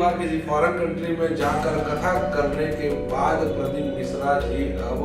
बार किसी foreign country में जाकर कथा करने के बाद प्रदीप मिश्रा जी अब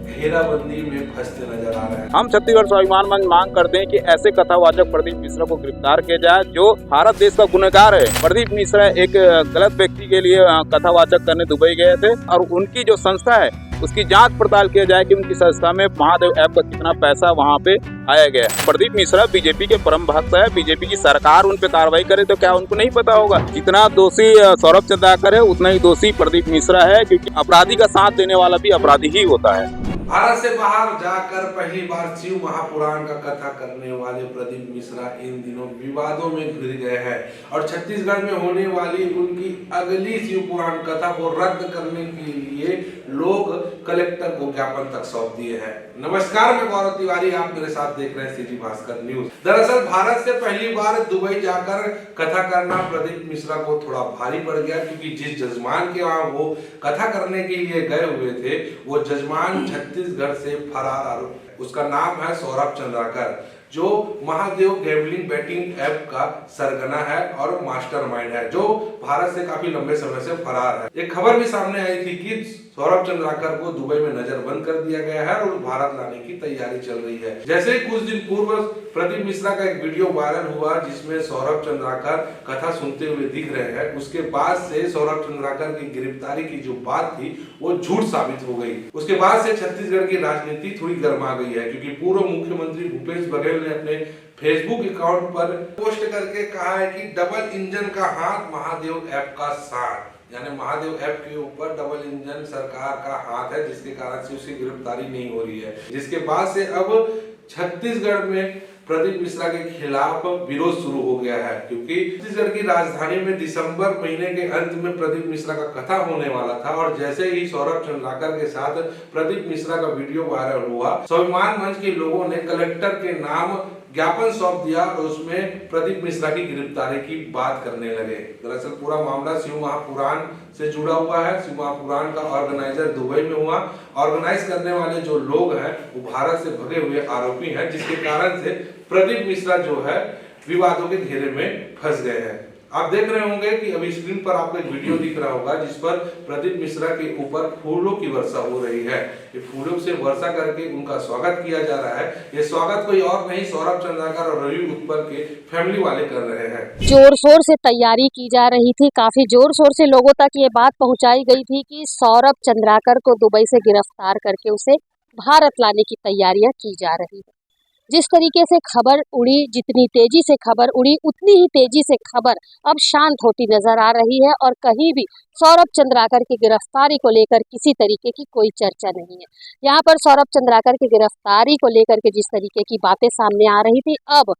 घेराबंदी में फंसते नजर आ रहे हैं। हम छत्तीसगढ़ स्वाभिमान मंच मांग करते हैं कि ऐसे कथावाचक प्रदीप मिश्रा को गिरफ्तार किया जाए जो भारत देश का गुनहगार है। प्रदीप मिश्रा एक गलत व्यक्ति के लिए कथावाचक करने दुबई गए थे और उनकी जो संस्था है उसकी जांच पड़ताल किया जाए कि उनकी संस्था में महादेव ऐप का कितना पैसा वहां पे आया गया। प्रदीप मिश्रा बीजेपी के परम भक्त है। बीजेपी की सरकार उन पे कार्रवाई करे तो क्या उनको नहीं पता होगा? जितना दोषी सौरभ चंद्राकर है उतना ही दोषी प्रदीप मिश्रा है, क्योंकि अपराधी का साथ देने वाला भी अपराधी ही होता है। भारत से बाहर जाकर पहली बार शिव महापुराण का कथा करने वाले प्रदीप मिश्रा इन दिनों विवादों में घिर गए हैं और छत्तीसगढ़ में होने वाली उनकी अगली शिव पुराण कथा को रद्द करने के लिए लोग कलेक्टर को ज्ञापन तक सौंप दिए हैं। नमस्कार, मैं गौरव तिवारी, आप मेरे साथ देख रहे हैं सीजी भास्कर न्यूज। दरअसल भारत से पहली बार दुबई जाकर कथा करना प्रदीप मिश्रा को थोड़ा भारी पड़ गया, क्योंकि जिस जजमान के वहां वो कथा करने के लिए गए हुए थे वो जजमान छत्तीसगढ़ से फरार आरोपी, उसका नाम है सौरभ चंद्राकर, जो महादेव गैम्बलिंग बैटिंग ऐप का सरगना है और मास्टरमाइंड है, जो भारत से काफी लंबे समय से फरार है। एक खबर भी सामने आई थी कि सौरभ चंद्राकर को दुबई में नजरबंद कर दिया गया है और भारत लाने की तैयारी चल रही है। जैसे ही कुछ दिन पूर्व प्रदीप मिश्रा का एक वीडियो वायरल हुआ जिसमें सौरभ चंद्राकर कथा सुनते हुए दिख रहे हैं, उसके बाद से सौरभ चंद्राकर की गिरफ्तारी की जो बात थी वो झूठ साबित हो गई। उसके बाद से छत्तीसगढ़ की राजनीति थोड़ी गर्मा गई है, क्योंकि पूर्व मुख्यमंत्री भूपेश बघेल ने अपने फेसबुक अकाउंट पर पोस्ट करके कहा है कि डबल इंजन का हाथ, महादेव ऐप का साथ, यानी महादेव ऐप के ऊपर डबल इंजन सरकार का हाथ है, जिसके कारण से उसकी गिरफ्तारी नहीं हो रही है। जिसके बाद से अब छत्तीसगढ़ में प्रदीप मिश्रा के खिलाफ विरोध शुरू हो गया है, क्योंकि छत्तीसगढ़ की राजधानी में दिसंबर महीने के अंत में प्रदीप मिश्रा का कथा होने वाला था और जैसे ही सौरभ चंद्राकर के साथ प्रदीप मिश्रा का वीडियो वायरल हुआ, स्वाभिमान मंच के लोगों ने कलेक्टर के नाम ज्ञापन सौंप दिया और उसमें प्रदीप मिश्रा की गिरफ्तारी की बात करने लगे। दरअसल पूरा मामला शिव महापुराण से जुड़ा हुआ है। शिव महापुराण का ऑर्गेनाइजर दुबई में हुआ। ऑर्गेनाइज करने वाले जो लोग हैं वो भारत से भगे हुए आरोपी हैं, जिसके कारण से प्रदीप मिश्रा जो है विवादों के घेरे में फंस गए हैं। आप देख रहे होंगे कि अभी स्क्रीन पर आपको एक वीडियो दिख रहा होगा जिस पर प्रदीप मिश्रा के ऊपर फूलों की वर्षा हो रही है। ये फूलों से वर्षा करके उनका स्वागत किया जा रहा है। ये स्वागत कोई और नहीं, सौरभ चंद्राकर और रवि उत्पल के फैमिली वाले कर रहे हैं। जोर शोर से तैयारी की जा रही थी, काफी जोर शोर से लोगों तक ये बात पहुंचाई गई थी कि सौरभ चंद्राकर को दुबई से गिरफ्तार करके उसे भारत लाने की तैयारियां की जा रही है। जिस तरीके से खबर उड़ी, जितनी तेजी से खबर उड़ी उतनी ही तेजी से खबर अब शांत होती नजर आ रही है और कहीं भी सौरभ चंद्राकर की गिरफ्तारी को लेकर किसी तरीके की कोई चर्चा नहीं है। यहाँ पर सौरभ चंद्राकर की गिरफ्तारी को लेकर के जिस तरीके की बातें सामने आ रही थी, अब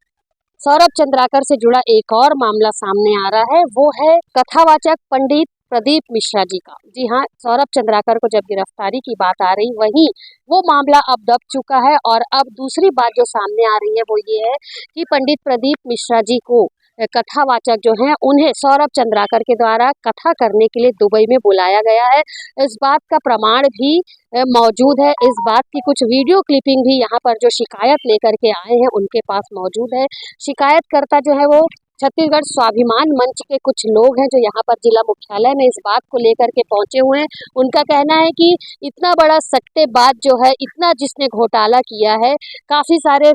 सौरभ चंद्राकर से जुड़ा एक और मामला सामने आ रहा है, वो है कथावाचक पंडित प्रदीप मिश्रा जी का। जी हाँ, सौरभ चंद्राकर को जब गिरफ्तारी की बात आ रही, वहीं वो मामला अब दब चुका है और अब दूसरी बात जो सामने आ रही है वो ये है कि पंडित प्रदीप मिश्रा जी को कथावाचक जो हैं उन्हें सौरभ चंद्राकर के द्वारा कथा करने के लिए दुबई में बुलाया गया है। इस बात का प्रमाण भी मौजूद है। इस बात की कुछ वीडियो क्लिपिंग भी यहाँ पर जो शिकायत लेकर के आए हैं उनके पास मौजूद है। शिकायतकर्ता जो है वो छत्तीसगढ़ स्वाभिमान मंच के कुछ लोग हैं जो यहाँ पर जिला मुख्यालय में इस बात को लेकर के पहुंचे हुए हैं। उनका कहना है कि इतना बड़ा सट्टेबाज जो है, इतना जिसने घोटाला किया है, काफ़ी सारे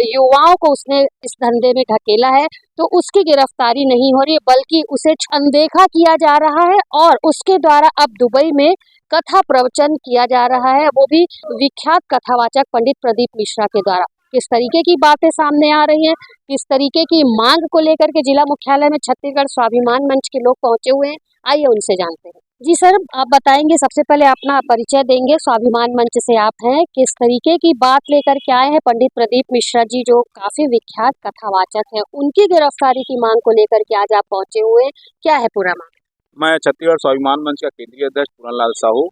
युवाओं को उसने इस धंधे में ढकेला है, तो उसकी गिरफ्तारी नहीं हो रही, बल्कि उसे अनदेखा किया जा रहा है और उसके द्वारा अब दुबई में कथा प्रवचन किया जा रहा है, वो भी विख्यात कथावाचक पंडित प्रदीप मिश्रा के द्वारा। किस तरीके की बातें सामने आ रही हैं, किस तरीके की मांग को लेकर के जिला मुख्यालय में छत्तीसगढ़ स्वाभिमान मंच के लोग पहुंचे हुए हैं, आइए उनसे जानते हैं। जी सर, आप बताएंगे, सबसे पहले अपना परिचय देंगे, स्वाभिमान मंच से आप हैं, किस तरीके की बात लेकर के आए हैं? पंडित प्रदीप मिश्रा जी जो काफी विख्यात कथावाचक हैं, उनकी गिरफ्तारी की मांग को लेकर के आज आप पहुंचे हुए हैं, क्या है पूरा मामला? मैं छत्तीसगढ़ स्वाभिमान मंच का केंद्रीय अध्यक्ष पूरनलाल साहू।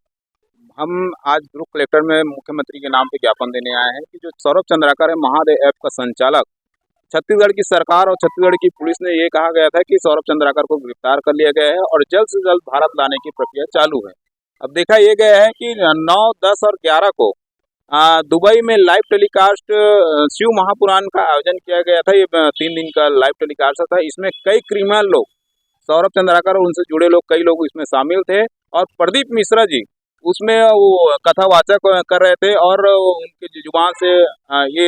हम आज दुर्ग कलेक्टर में मुख्यमंत्री के नाम पे ज्ञापन देने आए हैं कि जो सौरभ चंद्राकर है, महादेव ऐप का संचालक, छत्तीसगढ़ की सरकार और छत्तीसगढ़ की पुलिस ने ये कहा गया था कि सौरभ चंद्राकर को गिरफ्तार कर लिया गया है और जल्द से जल्द भारत लाने की प्रक्रिया चालू है। अब देखा ये गया है कि 9, 10 और 11 को दुबई में लाइव टेलीकास्ट शिव महापुराण का आयोजन किया गया था। ये 3 दिन का लाइव टेलीकास्ट था। इसमें कई क्रिमिनल लोग सौरभ चंद्राकर और उनसे जुड़े लोग, कई लोग इसमें शामिल थे। और प्रदीप मिश्रा जी उसमें वो कथावाचक कर रहे थे और उनकी जुबान से ये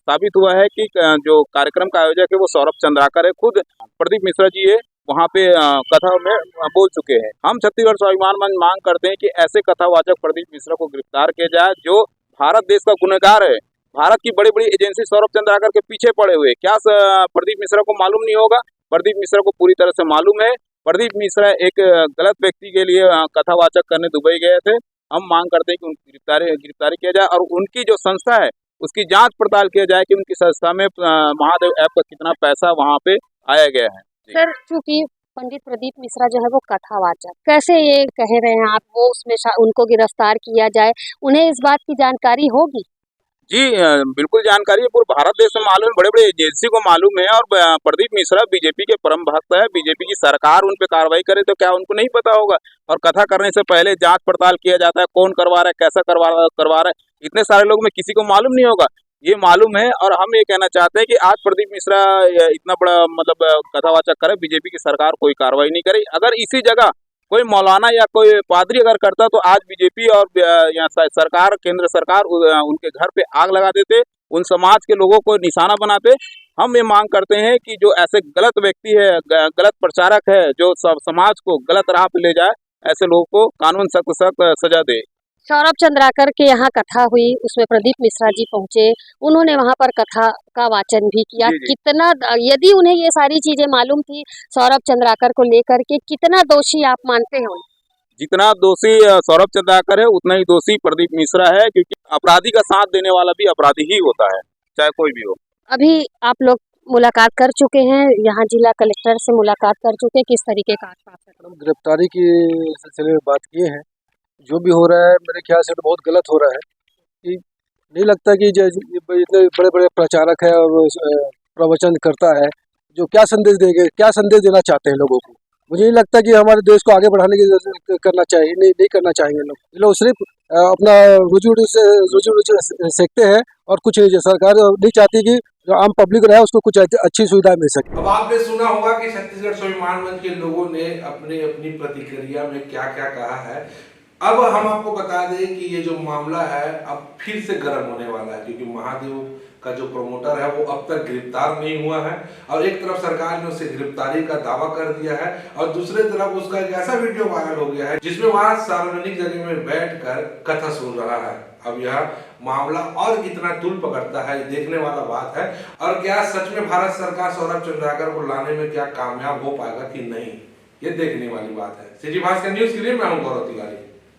साबित हुआ है कि जो कार्यक्रम का आयोजक है वो सौरभ चंद्राकर है। खुद प्रदीप मिश्रा जी ये वहाँ पे कथा में बोल चुके हैं। हम छत्तीसगढ़ स्वाभिमान मंच मांग करते हैं कि ऐसे कथावाचक प्रदीप मिश्रा को गिरफ्तार किया जाए जो भारत देश का गुनहगार है। भारत की बड़ी बड़ी एजेंसी सौरभ चंद्राकर के पीछे पड़े हुए, क्या प्रदीप मिश्रा को मालूम नहीं होगा? प्रदीप मिश्रा को पूरी तरह से मालूम है। प्रदीप मिश्रा एक गलत व्यक्ति के लिए कथावाचक करने दुबई गए थे। हम मांग करते हैं कि उनकी गिरफ्तारी किया जाए और उनकी जो संस्था है उसकी जांच पड़ताल किया जाए कि उनकी संस्था में महादेव ऐप का कितना पैसा वहाँ पे आया गया है। सर, चूंकि पंडित प्रदीप मिश्रा जो है वो कथावाचक, कैसे ये कह रहे हैं आप वो उसमें उनको गिरफ्तार किया जाए? उन्हें इस बात की जानकारी होगी? जी बिल्कुल जानकारी है, पूरे भारत देश में मालूम है, बड़े बड़े एजेंसी को मालूम है। और प्रदीप मिश्रा बीजेपी के परम भक्त है। बीजेपी की सरकार उन पे कार्रवाई करे तो क्या उनको नहीं पता होगा? और कथा करने से पहले जांच पड़ताल किया जाता है, कौन करवा रहा है, कैसा करवा रहा है, इतने सारे लोग में किसी को मालूम नहीं होगा? ये मालूम है। और हम ये कहना चाहते हैं कि आज प्रदीप मिश्रा इतना बड़ा मतलब कथावाचक करे, बीजेपी की सरकार कोई कार्रवाई नहीं करे। अगर इसी जगह कोई मौलाना या कोई पादरी अगर करता तो आज बीजेपी और यहाँ सरकार, केंद्र सरकार उनके घर पे आग लगा देते, उन समाज के लोगों को निशाना बनाते। हम ये मांग करते हैं कि जो ऐसे गलत व्यक्ति है, गलत प्रचारक है, जो समाज को गलत राह पे ले जाए, ऐसे लोगों को कानून सख्त सजा दे। सौरभ चंद्राकर के यहाँ कथा हुई, उसमें प्रदीप मिश्रा जी पहुंचे, उन्होंने वहां पर कथा का वाचन भी किया। जी, जी। कितना, यदि उन्हें ये सारी चीजें मालूम थी सौरभ चंद्राकर को लेकर के, कितना दोषी आप मानते हैं? जितना दोषी सौरभ चंद्राकर है उतना ही दोषी प्रदीप मिश्रा है, क्योंकि अपराधी का साथ देने वाला भी अपराधी ही होता है, चाहे कोई भी हो। अभी आप लोग मुलाकात कर चुके हैं, यहाँ जिला कलेक्टर से मुलाकात कर चुके हैं, किस तरीके का आश्वासन? गिरफ्तारी की सिलसिले में बात किए हैं। जो भी हो रहा है मेरे ख्याल से तो बहुत गलत हो रहा है। कि नहीं लगता कि इतने बड़े बड़े प्रचारक है और प्रवचन करता है, जो क्या संदेश देंगे, क्या संदेश देना चाहते हैं लोगों को? मुझे नहीं लगता कि हमारे देश को आगे बढ़ाने की करना चाहिए, नहीं करना चाहेंगे लोग। ये लोग सिर्फ अपना रुझु सेकते हैं और कुछ नहीं। सरकार नहीं चाहती कि जो आम पब्लिक रहे उसको कुछ अच्छी सुविधा मिल सके। अब आपने सुना होगा कि छत्तीसगढ़ स्वाभिमान मंच के लोगों ने अपनी प्रतिक्रिया में क्या क्या कहा है। अब हम आपको बता दें कि ये जो मामला है अब फिर से गर्म होने वाला है, क्योंकि महादेव का जो प्रमोटर है वो अब तक गिरफ्तार नहीं हुआ है। और एक तरफ सरकार ने उसे गिरफ्तारी का दावा कर दिया है और दूसरे तरफ उसका एक ऐसा वीडियो वायरल हो गया है जिसमें वह सार्वजनिक जगह में बैठकर कथा सुन रहा है। अब यह मामला और कितना तूल पकड़ता है ये देखने वाला बात है। और क्या सच में भारत सरकार सौरभ चंद्राकर को लाने में क्या कामयाब हो पाएगा कि नहीं, ये देखने वाली बात है। सिटी भास्कर न्यूज के लिए मैं हूं गौरव तिवारी।